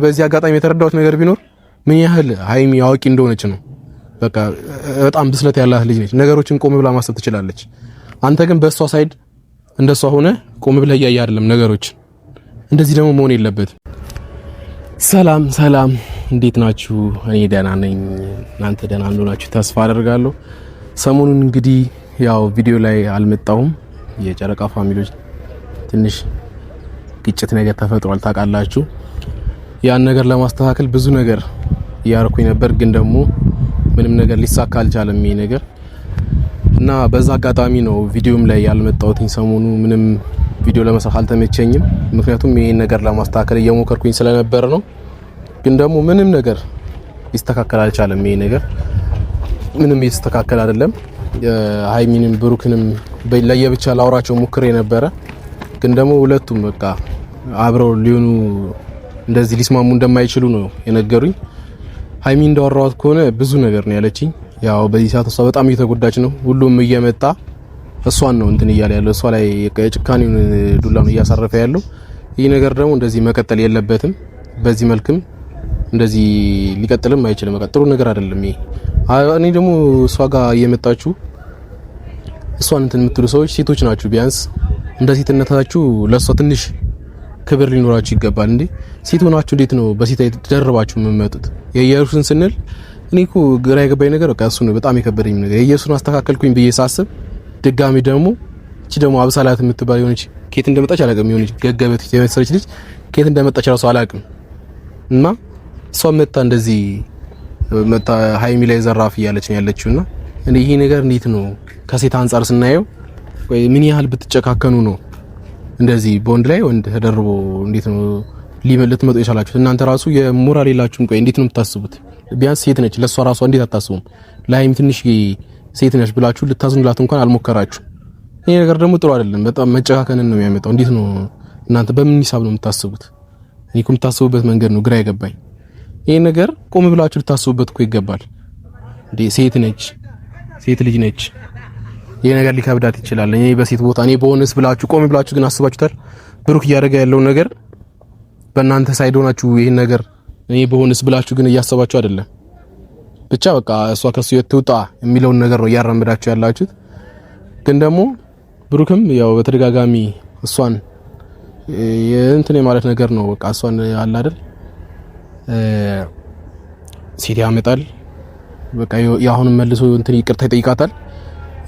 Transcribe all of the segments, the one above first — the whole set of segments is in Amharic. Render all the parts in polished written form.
በዚህ አጋጣሚ የተረዳሁት ነገር ቢኖር ምን ያህል ሀይሚ አዋቂ እንደሆነች ነው። በቃ በጣም ብስለት ያላት ልጅ ነች። ነገሮችን ቆም ብላ ማሰብ ትችላለች። አንተ ግን በሷ ሳይድ እንደሷ ሆነ ቆም ብላ እያየ አይደለም ነገሮች። እንደዚህ ደግሞ መሆን የለበትም። ሰላም ሰላም፣ እንዴት ናችሁ? እኔ ደህና ነኝ። እናንተ ደህና እንደሆናችሁ ተስፋ አደርጋለሁ። ሰሞኑን እንግዲህ ያው ቪዲዮ ላይ አልመጣሁም። የጨረቃ ፋሚሊዎች ትንሽ ግጭት ነገር ተፈጥሯል ታውቃላችሁ። ያን ነገር ለማስተካከል ብዙ ነገር እያደረኩኝ ነበር፣ ግን ደግሞ ምንም ነገር ሊሳካ አልቻለም ይሄ ነገር እና በዛ አጋጣሚ ነው ቪዲዮም ላይ ያልመጣሁት። ሰሞኑ ምንም ቪዲዮ ለመስራት አልተመቸኝም፣ ምክንያቱም ይሄን ነገር ለማስተካከል እየሞከርኩኝ ስለነበር ነው። ግን ደግሞ ምንም ነገር ሊስተካከል አልቻለም። ይሄ ነገር ምንም እየተስተካከለ አይደለም። ሃይሚንም ብሩክንም ለየብቻ ላውራቸው ሞክሬ ነበረ፣ ግን ደግሞ ሁለቱም በቃ አብረው ሊሆኑ እንደዚህ ሊስማሙ እንደማይችሉ ነው የነገሩኝ። ሃይሚ እንዳወራኋት ከሆነ ብዙ ነገር ነው ያለችኝ። ያው በዚህ ሰዓት እሷ በጣም እየተጎዳች ነው። ሁሉም እየመጣ እሷን ነው እንትን እያለ ያለው፣ እሷ ላይ የጭካኔውን ዱላ ነው እያሳረፈ ያለው። ይህ ነገር ደግሞ እንደዚህ መቀጠል የለበትም። በዚህ መልክም እንደዚህ ሊቀጥልም አይችልም። በቃ ጥሩ ነገር አይደለም ይሄ። እኔ ደግሞ እሷ ጋር እየመጣችሁ እሷን እንትን የምትሉ ሰዎች ሴቶች ናችሁ። ቢያንስ እንደ ሴትነታችሁ ለእሷ ትንሽ ክብር ሊኖራችሁ ይገባል። እንዴ ሴት ሆናችሁ እንዴት ነው በሴት ተደርባችሁ የምትመጡት? የኢየሱስን ስንል እኔ እኮ ግራ የገባኝ ነገር በቃ እሱ ነው በጣም የከበደኝ ነገር። የኢየሱስን አስተካከልኩኝ ብዬ ሳስብ ድጋሚ ደግሞ እቺ ደግሞ አብሳላት የምትባል የሆነች ኬት እንደመጣች አላውቅም። የሆነች ገገበት የመሰለች ልጅ ኬት እንደመጣች ራሱ አላውቅም። እና እሷ መጣ እንደዚህ መጣ ሃይሚ ላይ ዘራፍ እያለች ነው ያለችውና እኔ ይሄ ነገር እንዴት ነው ከሴት አንፃር ስናየው ወይ ምን ያህል ብትጨካከኑ ነው እንደዚህ በወንድ ላይ ወንድ ተደርቦ እንዴት ነው ልትመጡ የቻላችሁት? እናንተ ራሱ የሞራል የላችሁም። ቆይ እንዴት ነው የምታስቡት? ቢያንስ ሴት ነች፣ ለሷ ራሷ እንዴት አታስቡም? ለሃይሚ ትንሽ ሴት ነች ብላችሁ ልታዝኑላት እንኳን አልሞከራችሁ። ይሄ ነገር ደግሞ ጥሩ አይደለም። በጣም መጨካከንን ነው የሚያመጣው። እንዴት ነው እናንተ በምን ሂሳብ ነው የምታስቡት? እኔ እኮ የምታስቡበት መንገድ ነው ግራ የገባኝ። ይሄ ነገር ቆም ብላችሁ ልታስቡበት እኮ ይገባል። እንዴ ሴት ነች፣ ሴት ልጅ ነች። ይሄ ነገር ሊከብዳት ይችላል። እኔ በሴት ቦታ እኔ በሆነስ ብላችሁ ቆም ብላችሁ ግን አስባችሁታል? ብሩክ እያደረገ ያለው ነገር በእናንተ ሳይድ ሆናችሁ ይሄን ነገር እኔ በሆነስ ብላችሁ ግን እያሰባችሁ አይደለም። ብቻ በቃ እሷ ከሱ የትውጣ የሚለውን ነገር ነው እያራመዳችሁ ያላችሁት። ግን ደግሞ ብሩክም ያው በተደጋጋሚ እሷን እንትን የማለት ነገር ነው በቃ እሷን አለ አይደል ሴት ያመጣል። በቃ ያሁንም መልሶ እንትን ይቅርታ ይጠይቃታል፣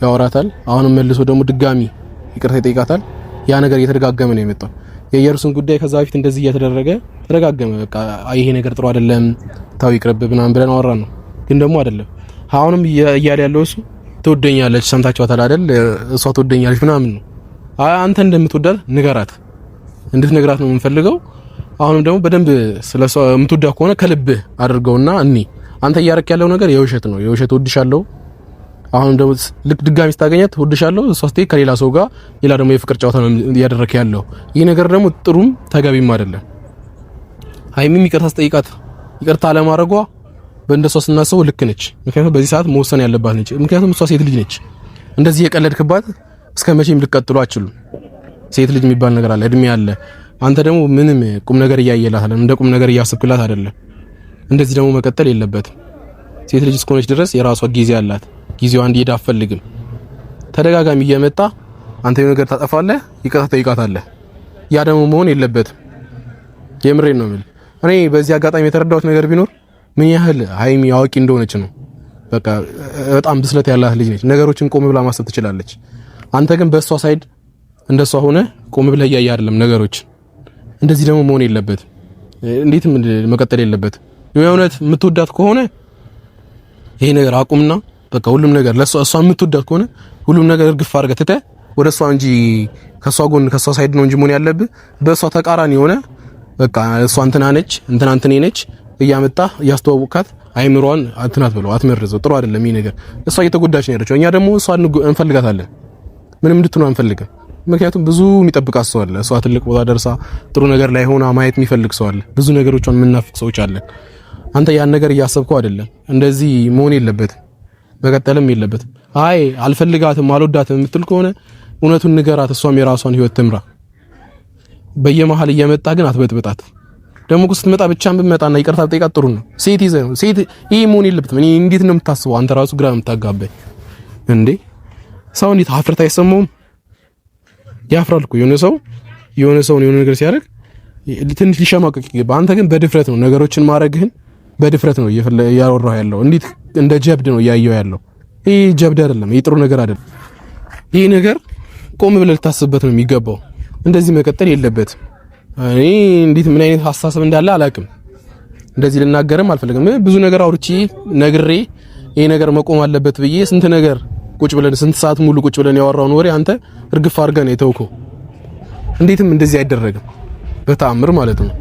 ያወራታል። አሁንም መልሶ ደግሞ ድጋሚ ይቅርታ ይጠይቃታል። ያ ነገር እየተደጋገመ ነው የመጣው። የኢየሩስን ጉዳይ ከዛ በፊት እንደዚህ እየተደረገ ተደጋገመ። በቃ ይሄ ነገር ጥሩ አይደለም ታው ይቅርብ ምናምን ብለን አወራን ነው። ግን ደግሞ አይደለም። አሁንም እያለ ያለው እሱ ትወደኛለች፣ ሰምታችኋታል አይደል? እሷ ትወደኛለች ምናምን ነው። አንተ እንደምትወዳት ንገራት፣ እንድትነግራት ነው የምንፈልገው። አሁንም ደግሞ በደንብ ስለሷ የምትወዳ ከሆነ ከልብህ አድርገውና አንተ እያረክ ያለው ነገር የውሸት ነው። የውሸት ወድሻለሁ። አሁን ደግሞ ልክ ድጋሚ ስታገኛት ወድሻለሁ እሷ ስትይ ከሌላ ሰው ጋር ሌላ ደግሞ የፍቅር ጨዋታ ነው እያደረክ ያለው። ይሄ ነገር ደግሞ ጥሩም ተገቢም አይደለም። ሃይሚም ይቅርታ ስጠይቃት ይቅርታ ለማድረጓ በእንደሷ ስናስበው ልክ ነች። ምክንያቱም በዚህ ሰዓት መወሰን ያለባት ነች። ምክንያቱም እሷ ሴት ልጅ ነች። እንደዚህ የቀለድክባት እስከ መቼም ልትቀጥሉ አትችሉም። ሴት ልጅ የሚባል ነገር አለ፣ እድሜ አለ። አንተ ደግሞ ምንም ቁም ነገር እያየላት አይደለም፣ እንደ ቁም ነገር እያሰብክላት አይደለም። እንደዚህ ደግሞ መቀጠል የለበትም። ሴት ልጅ እስከሆነች ድረስ የራሷ ጊዜ አላት። ጊዜዋ እንዲሄድ አትፈልግም። ተደጋጋሚ እየመጣ አንተ የሆነ ነገር ታጠፋለህ፣ ይቅርታ ጠይቃታለህ። ያ ደግሞ መሆን የለበትም። የምሬን ነው የምልህ። እኔ በዚህ አጋጣሚ የተረዳሁት ነገር ቢኖር ምን ያህል ሃይሚ አዋቂ እንደሆነች ነው። በቃ በጣም ብስለት ያላት ልጅ ነች። ነገሮችን ቆም ብላ ማሰብ ትችላለች። አንተ ግን በሷ ሳይድ እንደሷ ሆነ ቆም ብለህ እያየ አይደለም ነገሮች። እንደዚህ ደግሞ መሆን የለበትም። እንዴትም መቀጠል የለበትም። የእውነት የምትወዳት ከሆነ ይሄ ነገር አቁምና በቃ ሁሉም ነገር ለሷ እሷ የምትወዳት ከሆነ ሁሉም ነገር እርግፍ አድርገህ ትተህ ወደ እሷ እንጂ ከሷ ጎን ከሷ ሳይድ ነው እንጂ መሆን ያለብህ በሷ ተቃራኒ ሆነ በቃ እሷ እንትና ነች እንትና ነች እያመጣ እያስተዋወቅካት አይምሮዋን አትናት ብለው አትመርዘው። ጥሩ አይደለም ይሄ ነገር። እሷ እየተጎዳች ነው ያለችው። እኛ ደግሞ እሷ እንፈልጋታለን። ምንም እንድትሆን አንፈልግም። ምክንያቱም ብዙ የሚጠብቃት ሰው አለ። እሷ ትልቅ ቦታ ደርሳ ጥሩ ነገር ላይ ሆና ማየት የሚፈልግ ሰው አለ። ብዙ ነገሮቿን የምናፍቅ ሰዎች አለ። አንተ ያን ነገር እያሰብከው አይደለም። እንደዚህ መሆን የለበትም፣ በቀጠልም የለበትም። አይ አልፈልጋትም አልወዳትም የምትል ከሆነ እውነቱን ንገራት። እሷም የራሷን ህይወት ትምራ። በየመሃል እየመጣ ግን አትበጥብጣት። ደግሞ እኮ ስትመጣ ብቻን ብትመጣና ይቅርታ ብትጠይቃት ጥሩ ነው። ሴት ይዘህ ነው ሴት ይሄ መሆን የለበትም። እኔ እንዴት ነው የምታስበው አንተ ራሱ ግራ የምታጋባኝ እንዴ? ሰው እንዴት ሀፍረት አይሰማውም? ያፍራል እኮ የሆነ ሰው የሆነ ነገር ሲያደርግ ትንሽ ሊሸማቀቅ ይገባ። አንተ ግን በድፍረት ነው ነገሮችን ማድረግህን በድፍረት ነው እያወራህ ያለው። እንዴት እንደ ጀብድ ነው እያየው ያለው። ይሄ ጀብድ አይደለም፣ ይሄ ጥሩ ነገር አይደለም። ይሄ ነገር ቆም ብለህ ልታስብበት ነው የሚገባው። እንደዚህ መቀጠል የለበትም። እኔ እንዴት ምን አይነት ሐሳብ እንዳለ አላውቅም። እንደዚህ ልናገርም አልፈልግም። ብዙ ነገር አውርቼ ነግሬ ይሄ ነገር መቆም አለበት ብዬ ስንት ነገር ቁጭ ብለን ስንት ሰዓት ሙሉ ቁጭ ብለን ያወራውን ወሬ አንተ እርግፍ አድርገህ ነው የተውከው። እንዴትም እንደዚህ አይደረግም በተአምር ማለት ነው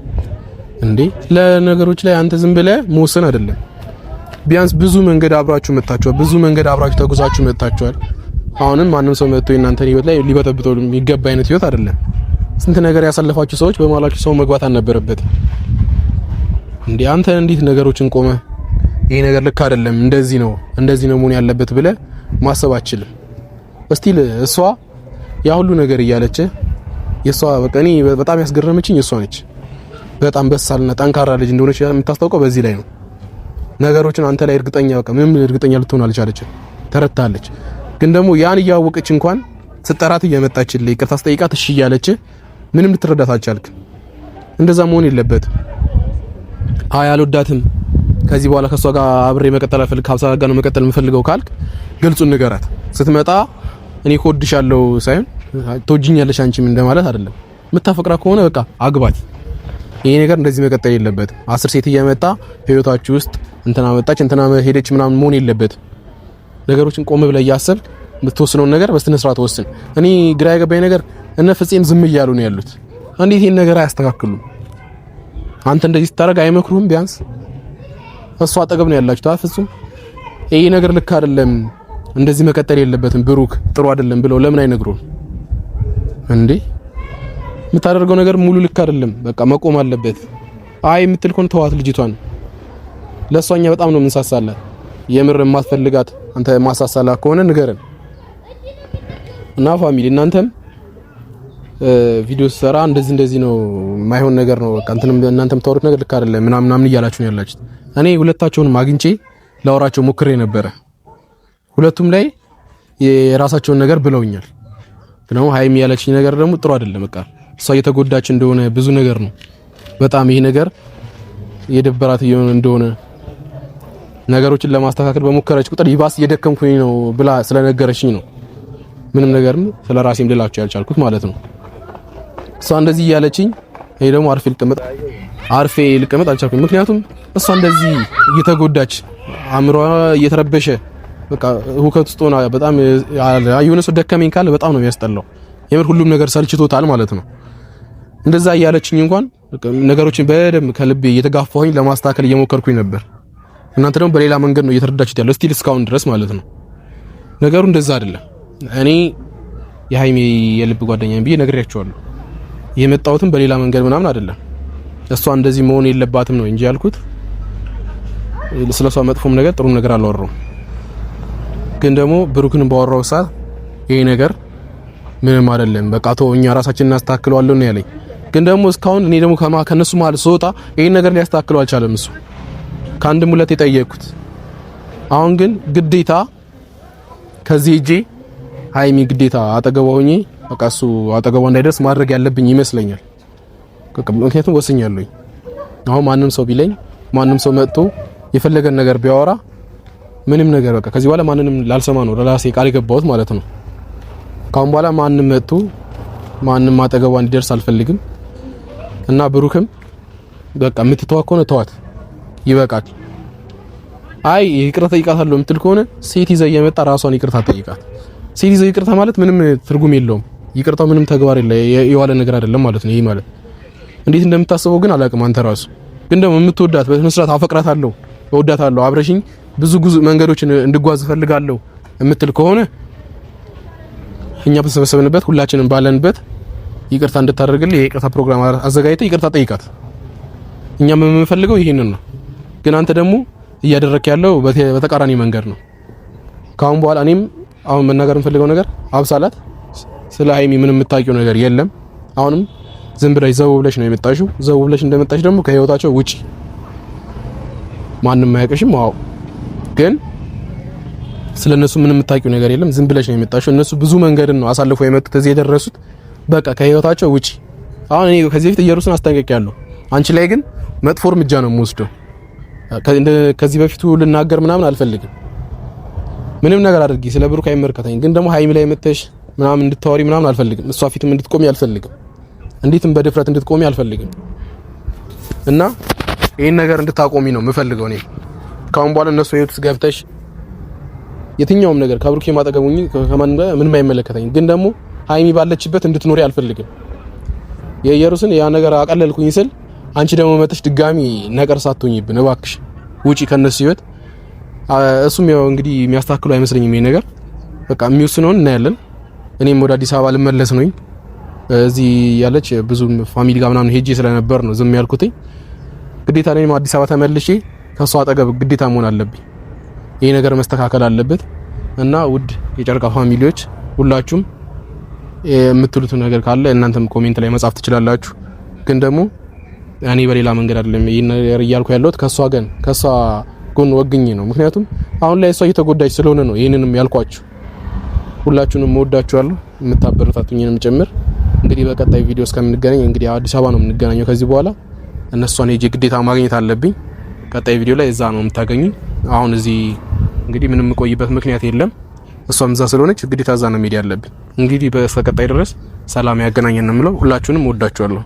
እንዴ። ለነገሮች ላይ አንተ ዝም ብለህ መወሰን አይደለም። ቢያንስ ብዙ መንገድ አብራችሁ መጣችኋል፣ ብዙ መንገድ አብራችሁ ተጉዛችሁ መጣችኋል። አሁንም ማንም ሰው መጥቶ የእናንተን ህይወት ላይ ሊበጠብጠው የሚገባ አይነት ህይወት አይደለም። ስንት ነገር ያሳለፋችሁ ሰዎች በመሀላችሁ ሰው መግባት አልነበረበትም እንዴ። አንተ እንዴት ነገሮችን ቆመ ይሄ ነገር ልክ አይደለም እንደዚህ ነው መሆን ያለበት ብለህ ማሰብ አትችልም። እስቲል እሷ ያ ሁሉ ነገር እያለች የሷ በቃ እኔ በጣም ያስገረመችኝ እሷ ነች። በጣም በሳልና ጠንካራ ልጅ እንደሆነች የምታስታውቀው በዚህ ላይ ነው። ነገሮችን አንተ ላይ እርግጠኛ በቃ ምንም እርግጠኛ ልትሆን አልቻለችም፣ ተረታለች። ግን ደግሞ ያን እያወቀች እንኳን ስጠራት እየመጣችልኝ ይቅርታ ስጠይቃት እሺ እያለች ምንም ልትረዳት አልቻልክም። እንደዛ መሆን የለበትም። አይ አልወዳትም ከዚህ በኋላ ከሷ ጋር አብሬ መቀጠል አልፈልግ ከሀብሳ ጋር ነው መቀጠል የምፈልገው ካልክ ግልጹን ንገራት። ስትመጣ እኔ እወድሻለሁ ሳይሆን ትወጂኛለሽ አንቺም እንደማለት አይደለም። የምታፈቅራ ከሆነ በቃ አግባት። ይሄ ነገር እንደዚህ መቀጠል የለበትም። 10 ሴት እየመጣ ህይወታችሁ ውስጥ እንትና መጣች እንትና ሄደች ምናምን መሆን የለበትም። ነገሮችን ቆም ብለህ እያሰብክ የምትወስነውን ነገር በስነ ስርዓት ወስን። እኔ ግራ የገባኝ ነገር እነ ፍፄም ዝም እያሉ ነው ያሉት። እንዴት ይሄን ነገር አያስተካክሉም? አንተ እንደዚህ ስታደርግ አይመክሩህም? ቢያንስ እሷ አጠገብ ነው ያላችሁ። ፍጹም ይሄ ነገር ልክ አይደለም፣ እንደዚህ መቀጠል የለበትም ብሩክ ጥሩ አይደለም ብለው ለምን አይነግሩም እንዴ? የምታደርገው ነገር ሙሉ ልክ አይደለም፣ በቃ መቆም አለበት። አይ የምትል ከሆነ ተዋት ልጅቷን። ለሷኛ በጣም ነው የምንሳሳላት። የምር የማትፈልጋት አንተ ማሳሳላት ከሆነ ንገረን እና ፋሚሊ እናንተም ቪዲዮ ሰራ እንደዚህ ነው ማይሆን ነገር ነው በቃ እናንተም ታወሩት ነገር ልክ አይደለም ምናምን እያላችሁ ነው ያላችሁት። እኔ ሁለታቸውንም አግኝቼ ላወራቸው ሞክሬ ነበረ። ሁለቱም ላይ የራሳቸውን ነገር ብለውኛል። ግን ሃይሚ ያለችኝ ነገር ደግሞ ጥሩ አይደለም። በቃ እሷ እየተጎዳች እንደሆነ ብዙ ነገር ነው በጣም ይሄ ነገር የደበራት እንደሆነ ነገሮችን ለማስተካከል በሞከረች ቁጥር ይባስ እየደከምኩኝ ነው ብላ ስለነገረችኝ ነው ምንም ነገርም ስለራሴም ልላችሁ ያልቻልኩት ማለት ነው። እሷ እንደዚህ ያለችኝ እኔ ደግሞ አርፌ ልቀመጥ አልቻልኩም። ምክንያቱም እሷ እንደዚህ እየተጎዳች አእምሯ እየተረበሸ በቃ ሁከት ውስጥ ሆና በጣም የሆነ ሰው ደከመኝ ካለ በጣም ነው የሚያስጠላው። የምር ሁሉም ነገር ሰልችቶታል ማለት ነው። እንደዛ እያለችኝ እንኳን ነገሮችን በደንብ ከልቤ እየተጋፋሁኝ ለማስተካከል እየሞከርኩኝ ነበር። እናንተ ደግሞ በሌላ መንገድ ነው እየተረዳችሁት ያለው ስቲል እስካሁን ድረስ ማለት ነው። ነገሩ እንደዛ አይደለም። እኔ የሃይሚ የልብ ጓደኛ ነኝ ብዬ ነግሬያቸዋለሁ። የመጣሁትም በሌላ መንገድ ምናምን አይደለም። እሷ እንደዚህ መሆን የለባትም ነው እንጂ ያልኩት። ስለሷ መጥፎም ነገር ጥሩም ነገር አላወራሁም። ግን ደግሞ ብሩክን ባወራው ሰዓት ይሄ ነገር ምንም አይደለም በቃ እኛ ራሳችንን እናስተካክለዋለን ነው ያለኝ። ግን ደግሞ እስካሁን እኔ ደግሞ ከነሱ ማለት ስወጣ ይሄን ነገር ሊያስተካክለው አልቻለም እሱ። ከአንድም ሁለት የጠየቅኩት አሁን ግን ግዴታ ከዚህ እጄ ሃይሚ ግዴታ አጠገቧ ሆኜ በቃ እሱ አጠገቧ እንዳይደርስ ማድረግ ያለብኝ ይመስለኛል። ምክንያቱም ወስኛለሁ። አሁን ማንም ሰው ቢለኝ ማንም ሰው መጥቶ የፈለገን ነገር ቢያወራ ምንም ነገር በቃ ከዚህ በኋላ ማንንም ላልሰማ ነው ለራሴ ቃል የገባሁት ማለት ነው። ካሁን በኋላ ማንም መጥቶ ማንም አጠገቧ እንዲደርስ አልፈልግም። እና ብሩክም በቃ የምትተዋ ከሆነ ተዋት፣ ይበቃል። አይ ይቅርታ ጠይቃታለሁ የምትል ከሆነ ሴት ይዘህ እየመጣ ራሷን ይቅርታ ጠይቃት። ሴት ይዘህ ይቅርታ ማለት ምንም ትርጉም የለውም። ይቅርታው ምንም ተግባር የዋለ ነገር አይደለም ማለት ነው። ይሄ ማለት እንዴት እንደምታስበው ግን አላውቅም አንተ ራሱ። ግን ደግሞ የምትወዳት በመስራት አፈቅራታለሁ፣ እወዳታለሁ፣ አብረሽኝ ብዙ መንገዶችን እንድጓዝ ፈልጋለሁ የምትል ከሆነ እኛ በተሰበሰብንበት ሁላችንም ባለንበት ይቅርታ እንድታደርግልህ የይቅርታ ፕሮግራም አዘጋጅተህ ይቅርታ ጠይቃት። እኛም የምንፈልገው ይሄንን ነው። ግን አንተ ደግሞ እያደረክ ያለው በተቃራኒ መንገድ ነው። ካሁን በኋላ እኔም አሁን መናገር የምፈልገው ነገር አብሳላት ስለ ሃይሚ ምንም የምታውቂው ነገር የለም። አሁንም ዝም ብለሽ ዘው ብለሽ ነው የመጣሽው። ዘው ብለሽ እንደመጣሽ ደግሞ ከህይወታቸው ውጪ ማንንም አያውቅሽም። አዎ ግን ስለነሱ ምንም የምታውቂው ነገር የለም። ዝም ብለሽ ነው የመጣሽው። እነሱ ብዙ መንገድን ነው አሳልፈው የመጡት እዚህ የደረሱት። በቃ ከህይወታቸው ውጪ። አሁን እኔ ከዚህ በፊት ኢየሩስን አስጠንቅቄያለሁ። አንቺ ላይ ግን መጥፎ እርምጃ ነው የምወስደው። ከዚህ በፊቱ ልናገር ምናምን አልፈልግም። ምንም ነገር አድርጊ፣ ስለ ብሩክ አይመለከተኝ። ግን ደግሞ ሀይሚ ላይ መተሽ ምናምን እንድታወሪ ምናምን አልፈልግም። እሷ ፊትም እንድትቆሚ አልፈልግም። እንዴትም በድፍረት እንድትቆሚ አልፈልግም። እና ይሄን ነገር እንድታቆሚ ነው የምፈልገው እኔ። ካሁን በኋላ እነሱ ህይወት ውስጥ ገብተሽ የትኛውም ነገር ከብሩክ የማጠገቡኝ ከማን ጋር ምንም አይመለከተኝ። ግን ደግሞ ሀይሚ ባለችበት እንድትኖሪ አልፈልግም። የኢየሩስን ያ ነገር አቀለልኩኝ ስል አንቺ ደግሞ መተሽ ድጋሚ ነገር ሳትሆኝብን እባክሽ ውጪ ከነሱ ህይወት። እሱም ያው እንግዲህ የሚያስተካክሉ አይመስለኝም ይሄ ነገር። በቃ የሚወስነውን እናያለን። እኔም ወደ አዲስ አበባ ልመለስ ነኝ። እዚህ ያለች ብዙ ፋሚሊ ጋር ምናምን ሄጄ ስለነበር ነው ዝም ያልኩትኝ። ግዴታ እኔም አዲስ አበባ ተመልሼ ከሷ አጠገብ ግዴታ መሆን አለብኝ። ይሄ ነገር መስተካከል አለበት እና ውድ የጨረቃ ፋሚሊዎች ሁላችሁም የምትሉት ነገር ካለ እናንተም ኮሜንት ላይ መጻፍ ትችላላችሁ። ግን ደግሞ እኔ በሌላ መንገድ አይደለም ይሄን ነገር እያልኩ ያለሁት ከሷ ጎን ወግኜ ነው። ምክንያቱም አሁን ላይ እሷ እየተጎዳች ስለሆነ ነው ይሄንንም ያልኳችሁ። ሁላችሁንም እወዳችኋለሁ፣ የምታበረታቱኝንም ጭምር። እንግዲህ በቀጣይ ቪዲዮ እስከምንገናኝ እንግዲህ አዲስ አበባ ነው የምንገናኘው ከዚህ በኋላ። እነሷን ሄጄ ግዴታ ማግኘት አለብኝ። ቀጣይ ቪዲዮ ላይ እዛ ነው የምታገኙኝ። አሁን እዚህ እንግዲህ ምንም የምቆይበት ምክንያት የለም። እሷም እዛ ስለሆነች ግዴታ እዛ ነው መሄድ ያለብኝ። እንግዲህ በቀጣይ ድረስ ሰላም ያገናኘን ነው የምለው። ሁላችሁንም እወዳችኋለሁ።